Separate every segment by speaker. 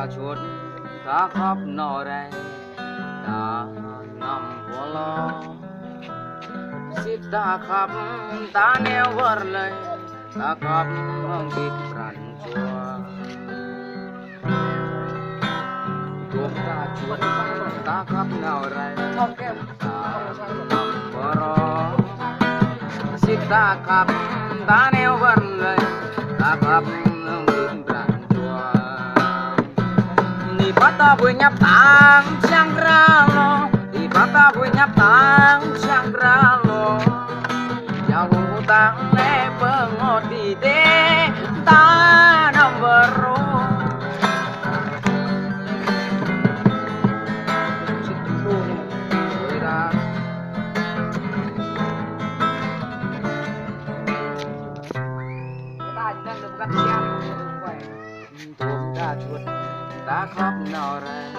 Speaker 1: ta chuột ta khóc nọ đây ta nằm vô lo xịt ta khóc ta neo vỡ lời ta khóc không biết rắn chua chuột ta chuột ta khóc nọ đây ta nằm vô lo xịt ta khóc ta neo vỡ lời ta khóc không biết rắn chua Ibata punya tang sanggralo Ibata punya tang sanggralo Jauh tang le pengodi de tanam baru ta khóc nào đây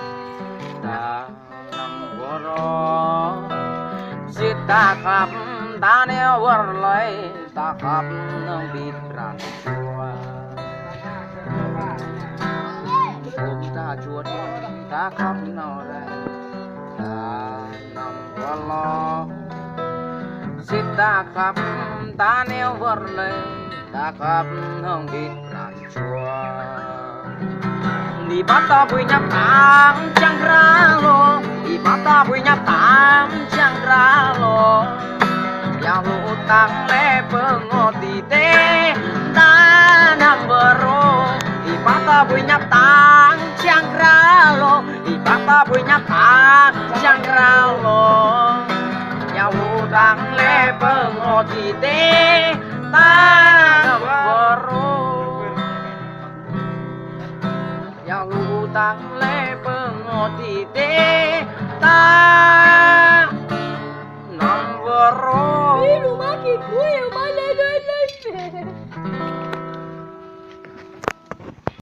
Speaker 1: ta nằm vô đó giết ta khóc ta neo vỡ lời ta khóc không biết rắn chua ôm ta chuột ta khóc nào đây ta nằm vô lo giết ta khóc ta neo vỡ lời ta khóc không biết rắn chua Ibata punya tang sanggralo Ibata punya tang sanggralo Yang utang le pengoti te tanam baru Ibata punya tang sanggralo Ibata punya tang sanggralo Yang utang le pengoti te tanam baru Yang utang le pengoti de ta nang baru.
Speaker 2: Ini rumah kiku yang mana?